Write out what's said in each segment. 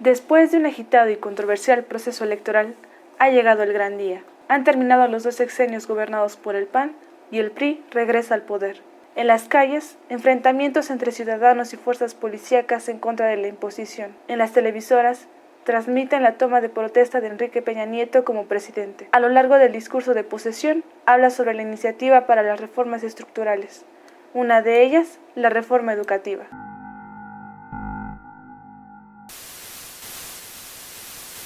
Después de un agitado y controversial proceso electoral, ha llegado el gran día. Han terminado los 2 sexenios gobernados por el PAN y el PRI regresa al poder. En las calles, enfrentamientos entre ciudadanos y fuerzas policíacas en contra de la imposición. En las televisoras, transmiten la toma de protesta de Enrique Peña Nieto como presidente. A lo largo del discurso de posesión, habla sobre la iniciativa para las reformas estructurales. Una de ellas, la reforma educativa.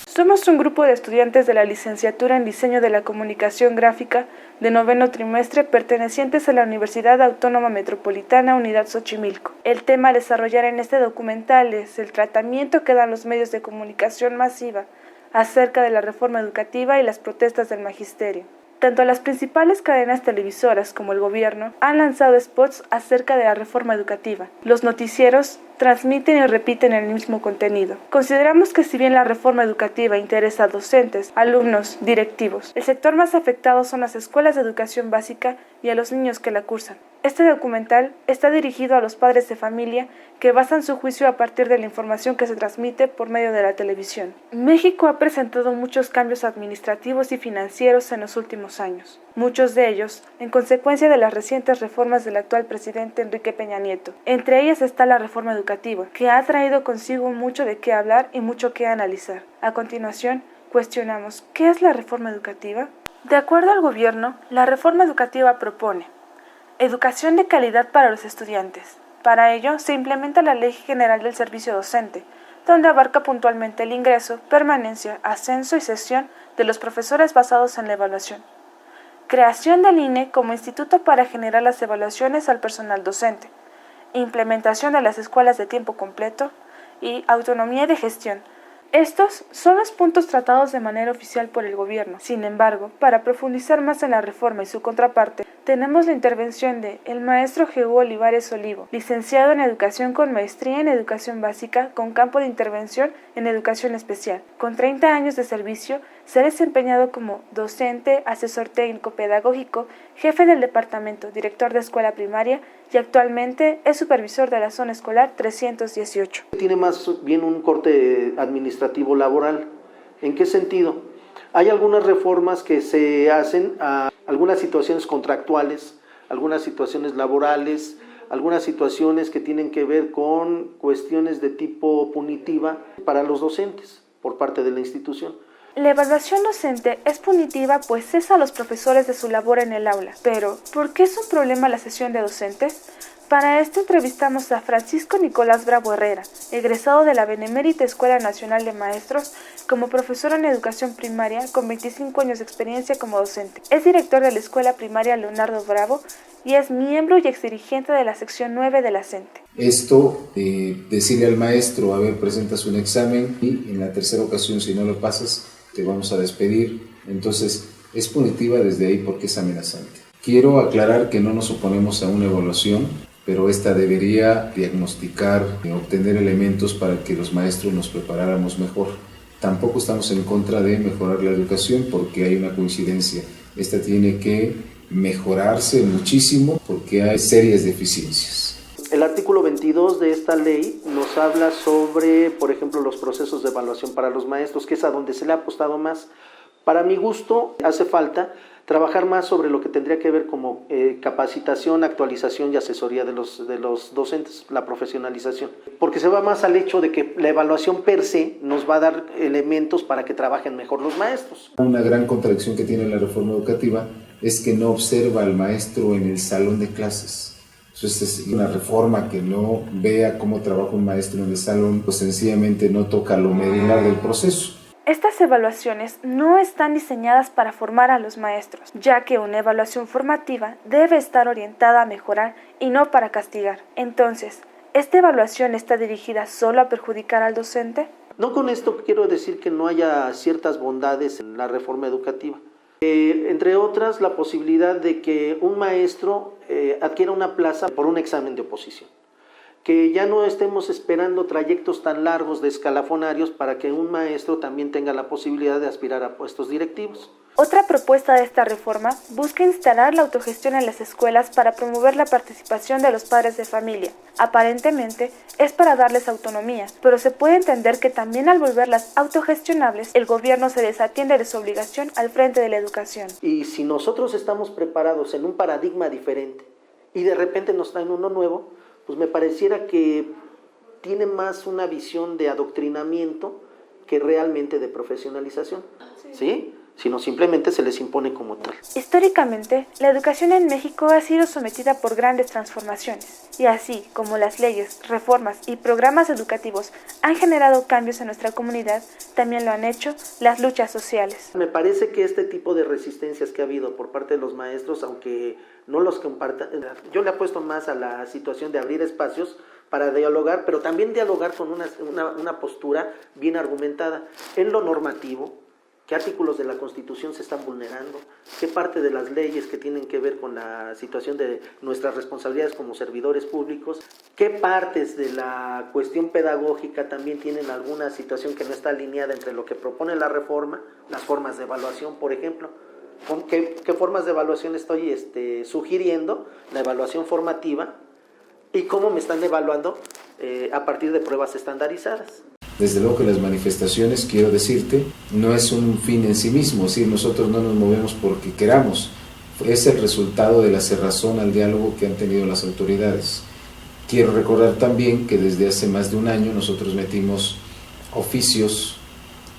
Somos un grupo de estudiantes de la licenciatura en Diseño de la Comunicación Gráfica de 9º trimestre pertenecientes a la Universidad Autónoma Metropolitana Unidad Xochimilco. El tema a desarrollar en este documental es el tratamiento que dan los medios de comunicación masiva acerca de la reforma educativa y las protestas del magisterio. Tanto las principales cadenas televisoras como el gobierno han lanzado spots acerca de la reforma educativa. Los noticieros transmiten y repiten el mismo contenido. Consideramos que si bien la reforma educativa interesa a docentes, alumnos, directivos, el sector más afectado son las escuelas de educación básica y a los niños que la cursan. Este documental está dirigido a los padres de familia que basan su juicio a partir de la información que se transmite por medio de la televisión. México ha presentado muchos cambios administrativos y financieros en los últimos años, muchos de ellos en consecuencia de las recientes reformas del actual presidente Enrique Peña Nieto. Entre ellas está la reforma educativa, que ha traído consigo mucho de qué hablar y mucho que analizar. A continuación, cuestionamos, ¿qué es la reforma educativa? De acuerdo al gobierno, la reforma educativa propone educación de calidad para los estudiantes. Para ello, se implementa la Ley General del Servicio Docente, donde abarca puntualmente el ingreso, permanencia, ascenso y cesión de los profesores basados en la evaluación. Creación del INE como instituto para generar las evaluaciones al personal docente. Implementación de las escuelas de tiempo completo y autonomía de gestión. Estos son los puntos tratados de manera oficial por el gobierno. Sin embargo, para profundizar más en la reforma y su contraparte, tenemos la intervención de el maestro Jehú Olivares Olivo, licenciado en Educación con maestría en Educación Básica con campo de intervención en Educación Especial. Con 30 años de servicio, se ha desempeñado como docente, asesor técnico pedagógico, jefe del departamento, director de escuela primaria y actualmente es supervisor de la zona escolar 318. Tiene más bien un corte administrativo laboral. ¿En qué sentido? Hay algunas reformas que se hacen a algunas situaciones contractuales, algunas situaciones laborales, algunas situaciones que tienen que ver con cuestiones de tipo punitiva para los docentes por parte de la institución. La evaluación docente es punitiva pues cesa a los profesores de su labor en el aula. Pero, ¿por qué es un problema la sesión de docentes? Para esto entrevistamos a Francisco Nicolás Bravo Herrera, egresado de la Benemérita Escuela Nacional de Maestros como profesor en educación primaria con 25 años de experiencia como docente. Es director de la Escuela Primaria Leonardo Bravo y es miembro y exdirigente de la sección 9 de la CENTE. Esto, decirle al maestro, a ver, presentas un examen y en la tercera ocasión si no lo pasas te vamos a despedir. Entonces es punitiva desde ahí porque es amenazante. Quiero aclarar que no nos oponemos a una evaluación, pero esta debería diagnosticar, obtener elementos para que los maestros nos preparáramos mejor. Tampoco estamos en contra de mejorar la educación porque hay una coincidencia. Esta tiene que mejorarse muchísimo porque hay serias deficiencias. El artículo 22 de esta ley nos habla sobre, por ejemplo, los procesos de evaluación para los maestros, que es a donde se le ha apostado más. Para mi gusto, hace falta trabajar más sobre lo que tendría que ver como capacitación, actualización y asesoría de los docentes, la profesionalización. Porque se va más al hecho de que la evaluación per se nos va a dar elementos para que trabajen mejor los maestros. Una gran contradicción que tiene la reforma educativa es que no observa al maestro en el salón de clases. Entonces es una reforma que no vea cómo trabaja un maestro en el salón, pues sencillamente no toca lo medular del proceso. Estas evaluaciones no están diseñadas para formar a los maestros, ya que una evaluación formativa debe estar orientada a mejorar y no para castigar. Entonces, ¿esta evaluación está dirigida solo a perjudicar al docente? No con esto quiero decir que no haya ciertas bondades en la reforma educativa. Entre otras, la posibilidad de que un maestro adquiera una plaza por un examen de oposición. Que ya no estemos esperando trayectos tan largos de escalafonarios para que un maestro también tenga la posibilidad de aspirar a puestos directivos. Otra propuesta de esta reforma busca instalar la autogestión en las escuelas para promover la participación de los padres de familia. Aparentemente es para darles autonomía, pero se puede entender que también al volverlas autogestionables, el gobierno se desatiende de su obligación al frente de la educación. Y si nosotros estamos preparados en un paradigma diferente y de repente nos traen uno nuevo, pues me pareciera que tiene más una visión de adoctrinamiento que realmente de profesionalización, ¿sí? Sino simplemente se les impone como tal. Históricamente, la educación en México ha sido sometida por grandes transformaciones, y así como las leyes, reformas y programas educativos han generado cambios en nuestra comunidad, también lo han hecho las luchas sociales. Me parece que este tipo de resistencias que ha habido por parte de los maestros, aunque no los compartan, yo le apuesto más a la situación de abrir espacios para dialogar, pero también dialogar con una postura bien argumentada en lo normativo. ¿Qué artículos de la Constitución se están vulnerando? ¿Qué parte de las leyes que tienen que ver con la situación de nuestras responsabilidades como servidores públicos? ¿Qué partes de la cuestión pedagógica también tienen alguna situación que no está alineada entre lo que propone la reforma, las formas de evaluación, por ejemplo? ¿Qué formas de evaluación estoy sugiriendo? La evaluación formativa y cómo me están evaluando a partir de pruebas estandarizadas. Desde luego que las manifestaciones, quiero decirte, no es un fin en sí mismo, es decir, nosotros no nos movemos porque queramos, es el resultado de la cerrazón al diálogo que han tenido las autoridades. Quiero recordar también que desde hace más de un año nosotros metimos oficios,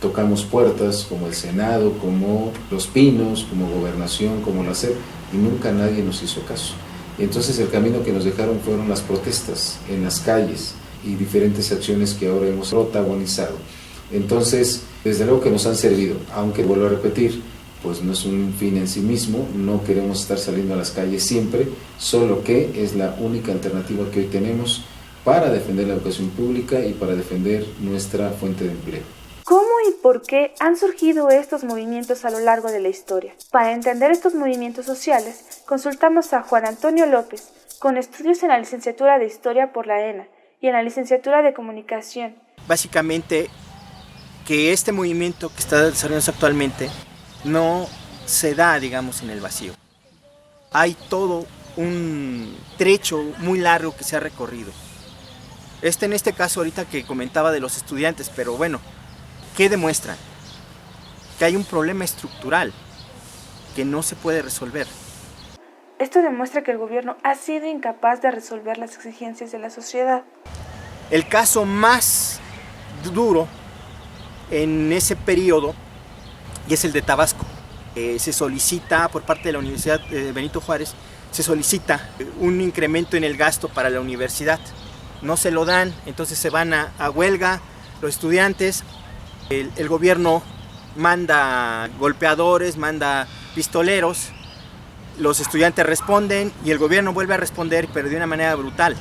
tocamos puertas como el Senado, como Los Pinos, como Gobernación, como la SEP, y nunca nadie nos hizo caso. Y entonces el camino que nos dejaron fueron las protestas en las calles, y diferentes acciones que ahora hemos protagonizado. Entonces, desde luego que nos han servido, aunque vuelvo a repetir, pues no es un fin en sí mismo, no queremos estar saliendo a las calles siempre, solo que es la única alternativa que hoy tenemos para defender la educación pública y para defender nuestra fuente de empleo. ¿Cómo y por qué han surgido estos movimientos a lo largo de la historia? Para entender estos movimientos sociales, consultamos a Juan Antonio López, con estudios en la licenciatura de Historia por la ENA, y en la licenciatura de Comunicación. Básicamente, que este movimiento que está desarrollándose actualmente no se da, digamos, en el vacío. Hay todo un trecho muy largo que se ha recorrido. En este caso ahorita que comentaba de los estudiantes, pero bueno, ¿qué demuestran? Que hay un problema estructural que no se puede resolver. Esto demuestra que el gobierno ha sido incapaz de resolver las exigencias de la sociedad. El caso más duro en ese periodo es el de Tabasco. Se solicita por parte de la Universidad Benito Juárez, se solicita un incremento en el gasto para la universidad. No se lo dan, entonces se van a huelga los estudiantes. El gobierno manda golpeadores, manda pistoleros. Los estudiantes responden y el gobierno vuelve a responder, pero de una manera brutal.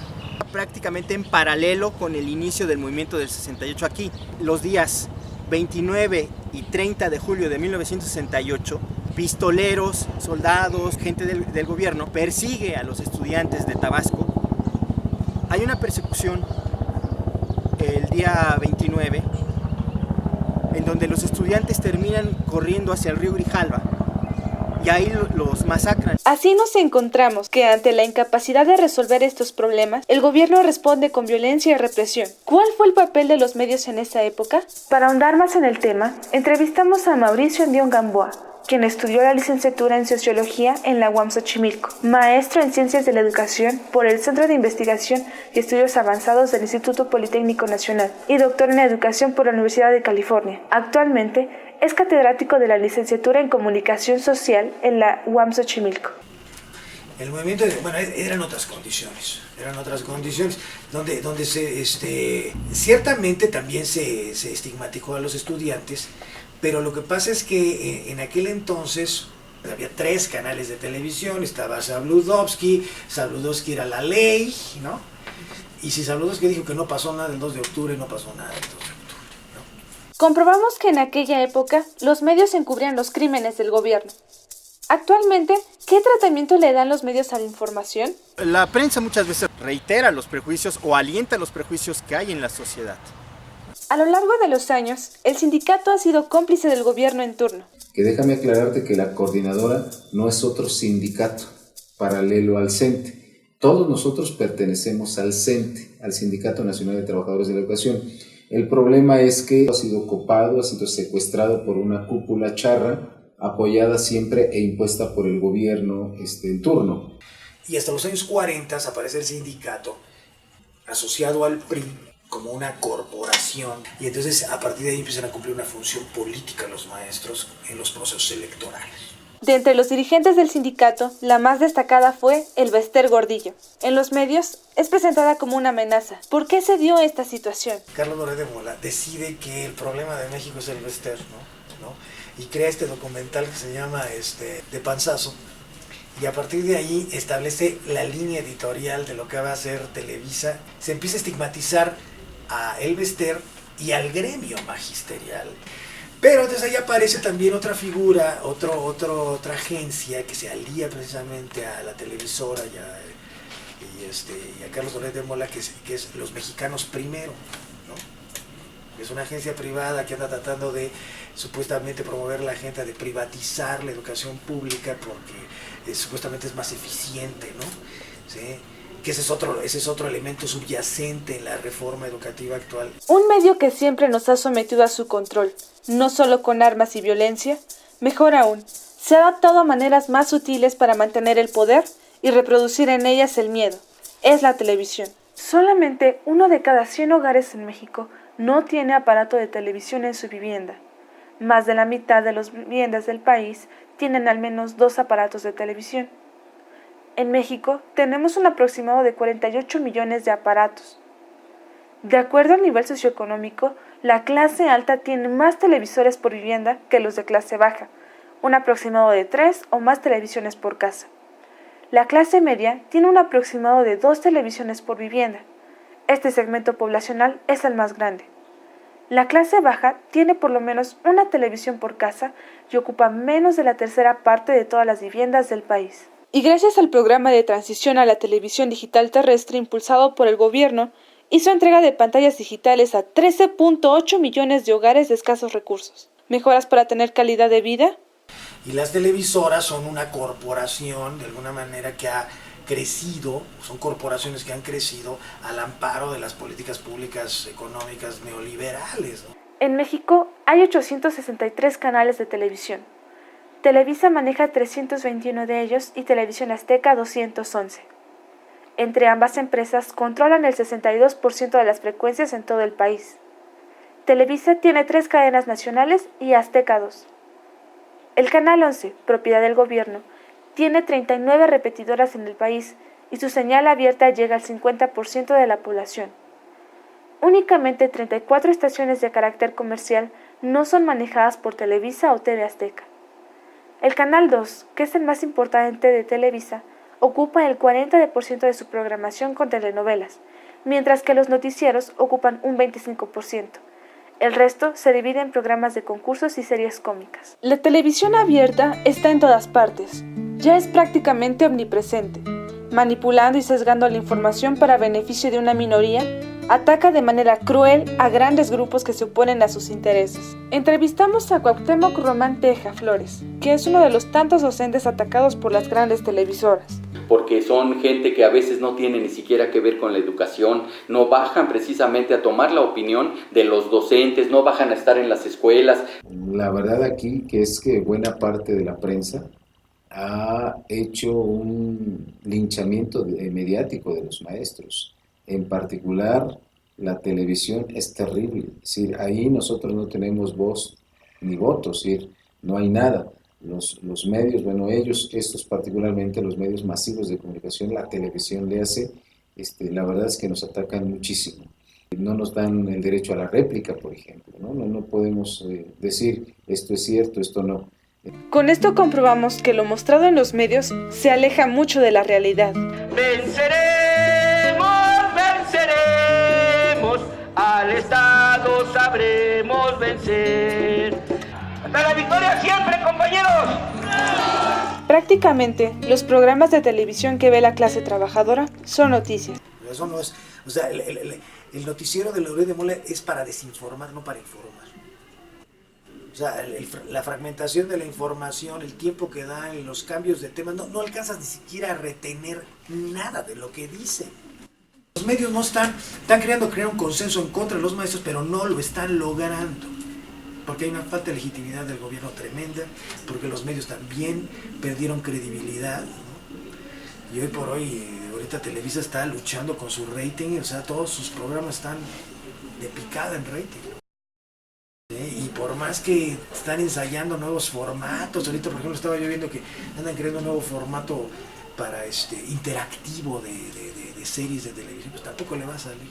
Prácticamente en paralelo con el inicio del movimiento del 68 aquí. Los días 29 y 30 de julio de 1968, pistoleros, soldados, gente del gobierno persigue a los estudiantes de Tabasco. Hay una persecución el día 29 en donde los estudiantes terminan corriendo hacia el río Grijalva. Y ahí los masacran. Así nos encontramos que ante la incapacidad de resolver estos problemas, el gobierno responde con violencia y represión. ¿Cuál fue el papel de los medios en esa época? Para ahondar más en el tema, entrevistamos a Mauricio Andión Gamboa, quien estudió la licenciatura en Sociología en la UAM Xochimilco, maestro en Ciencias de la Educación por el Centro de Investigación y Estudios Avanzados del Instituto Politécnico Nacional y doctor en Educación por la Universidad de California. Actualmente, es catedrático de la licenciatura en Comunicación Social en la UAM Xochimilco. El movimiento, eran otras condiciones donde ciertamente también se estigmatizó a los estudiantes, pero lo que pasa es que en aquel entonces había 3 canales de televisión, estaba Zabludovsky era la ley, ¿no? Y si Zabludovsky dijo que no pasó nada el 2 de octubre, no pasó nada el 2 de octubre. Comprobamos que en aquella época los medios encubrían los crímenes del gobierno. Actualmente, ¿qué tratamiento le dan los medios a la información? La prensa muchas veces reitera los prejuicios o alienta los prejuicios que hay en la sociedad. A lo largo de los años, el sindicato ha sido cómplice del gobierno en turno. Que déjame aclararte que la coordinadora no es otro sindicato paralelo al CENTE. Todos nosotros pertenecemos al CENTE, al Sindicato Nacional de Trabajadores de la Educación. El problema es que ha sido copado, ha sido secuestrado por una cúpula charra, apoyada siempre e impuesta por el gobierno en turno. Y hasta los años 40 aparece el sindicato asociado al PRI como una corporación, y entonces a partir de ahí empiezan a cumplir una función política los maestros en los procesos electorales. De entre los dirigentes del sindicato, la más destacada fue Elbester Gordillo. En los medios es presentada como una amenaza. ¿Por qué se dio esta situación? Carlos Loret de Mola decide que el problema de México es Elbester, ¿no? Y crea este documental que se llama De Panzazo, y a partir de ahí establece la línea editorial de lo que va a ser Televisa. Se empieza a estigmatizar a Elbester y al gremio magisterial. Pero entonces ahí aparece también otra figura, otra agencia que se alía precisamente a la televisora y a Carlos Loret de Mola, que es Los Mexicanos Primero, ¿no? Es una agencia privada que anda tratando de supuestamente promover la agenda de privatizar la educación pública porque supuestamente es más eficiente, ¿no? ¿Sí? Que ese es otro elemento subyacente en la reforma educativa actual. Un medio que siempre nos ha sometido a su control, no solo con armas y violencia, mejor aún, se ha adaptado a maneras más sutiles para mantener el poder y reproducir en ellas el miedo. Es la televisión. Solamente 1 de cada 100 hogares en México no tiene aparato de televisión en su vivienda. Más de la mitad de las viviendas del país tienen al menos 2 aparatos de televisión. En México tenemos un aproximado de 48 millones de aparatos. De acuerdo al nivel socioeconómico, la clase alta tiene más televisores por vivienda que los de clase baja, un aproximado de 3 o más televisiones por casa. La clase media tiene un aproximado de 2 televisiones por vivienda. Este segmento poblacional es el más grande. La clase baja tiene por lo menos una televisión por casa y ocupa menos de la tercera parte de todas las viviendas del país. Y gracias al programa de transición a la televisión digital terrestre impulsado por el gobierno, hizo entrega de pantallas digitales a 13.8 millones de hogares de escasos recursos. ¿Mejoras para tener calidad de vida? Y las televisoras son una corporación, de alguna manera, que ha crecido, son corporaciones que han crecido al amparo de las políticas públicas económicas neoliberales, ¿no? En México hay 863 canales de televisión. Televisa maneja 321 de ellos y Televisión Azteca 211. Entre ambas empresas controlan el 62% de las frecuencias en todo el país. Televisa tiene 3 cadenas nacionales y Azteca 2. El Canal 11, propiedad del gobierno, tiene 39 repetidoras en el país y su señal abierta llega al 50% de la población. Únicamente 34 estaciones de carácter comercial no son manejadas por Televisa o TV Azteca. El Canal 2, que es el más importante de Televisa, ocupa el 40% de su programación con telenovelas, mientras que los noticieros ocupan un 25%. El resto se divide en programas de concursos y series cómicas. La televisión abierta está en todas partes. Ya es prácticamente omnipresente. Manipulando y sesgando la información para beneficio de una minoría, ataca de manera cruel a grandes grupos que se oponen a sus intereses. Entrevistamos a Cuauhtémoc Román Teja Flores, que es uno de los tantos docentes atacados por las grandes televisoras. Porque son gente que a veces no tiene ni siquiera que ver con la educación, no bajan precisamente a tomar la opinión de los docentes, no bajan a estar en las escuelas. La verdad aquí que es que buena parte de la prensa ha hecho un linchamiento mediático de los maestros. En particular, la televisión es terrible. Es decir, ahí nosotros no tenemos voz ni voto, es decir, no hay nada. Los medios, bueno, estos particularmente los medios masivos de comunicación, la televisión le hace, la verdad es que nos atacan muchísimo. No nos dan el derecho a la réplica, por ejemplo, no podemos decir esto es cierto, esto no. Con esto comprobamos que lo mostrado en los medios se aleja mucho de la realidad. Venceremos, venceremos, al Estado sabremos vencer. ¡Hasta la victoria siempre, compañeros! Prácticamente, los programas de televisión que ve la clase trabajadora son noticias. Eso no es, o sea, el noticiero de Loret de Mola es para desinformar, no para informar. O sea, la fragmentación de la información, el tiempo que dan, los cambios de temas, no alcanzas ni siquiera a retener nada de lo que dicen. Los medios no están queriendo crear un consenso en contra de los maestros, pero no lo están logrando. Porque hay una falta de legitimidad del gobierno tremenda, porque los medios también perdieron credibilidad, ¿no? Y hoy por hoy, ahorita Televisa está luchando con su rating, o sea, todos sus programas están de picada en rating. Y por más que están ensayando nuevos formatos, ahorita por ejemplo estaba yo viendo que andan creando un nuevo formato para interactivo de series de televisión, pues tampoco le va a salir.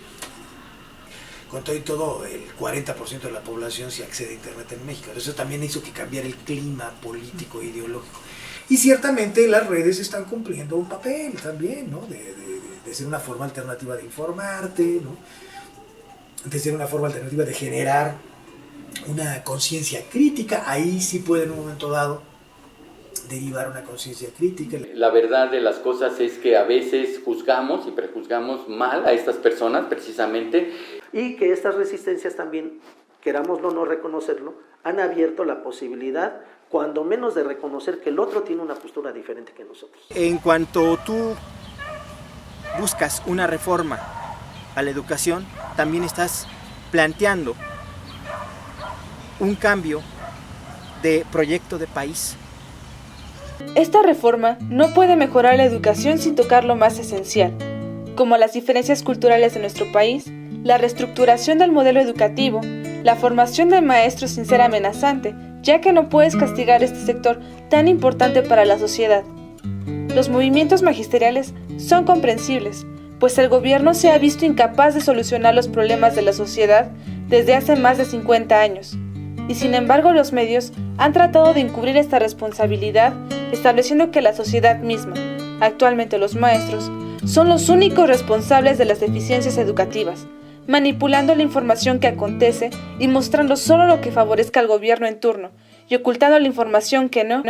Con todo y todo, el 40% de la población sí accede a internet en México. Eso también hizo que cambiara el clima político e ideológico. Y ciertamente las redes están cumpliendo un papel también, ¿no? De ser una forma alternativa de informarte, ¿no? De ser una forma alternativa de generar una conciencia crítica. Ahí sí puede en un momento dado derivar una conciencia crítica. La verdad de las cosas es que a veces juzgamos y prejuzgamos mal a estas personas precisamente. Y que estas resistencias también, querámoslo o no reconocerlo, han abierto la posibilidad, cuando menos, de reconocer que el otro tiene una postura diferente que nosotros. En cuanto tú buscas una reforma a la educación, también estás planteando un cambio de proyecto de país. Esta reforma no puede mejorar la educación sin tocar lo más esencial, como las diferencias culturales de nuestro país, la reestructuración del modelo educativo, la formación de maestros sin ser amenazante, ya que no puedes castigar este sector tan importante para la sociedad. Los movimientos magisteriales son comprensibles, pues el gobierno se ha visto incapaz de solucionar los problemas de la sociedad desde hace más de 50 años. Y sin embargo los medios han tratado de encubrir esta responsabilidad, estableciendo que la sociedad misma, actualmente los maestros, son los únicos responsables de las deficiencias educativas, manipulando la información que acontece y mostrando solo lo que favorezca al gobierno en turno, y ocultando la información que no.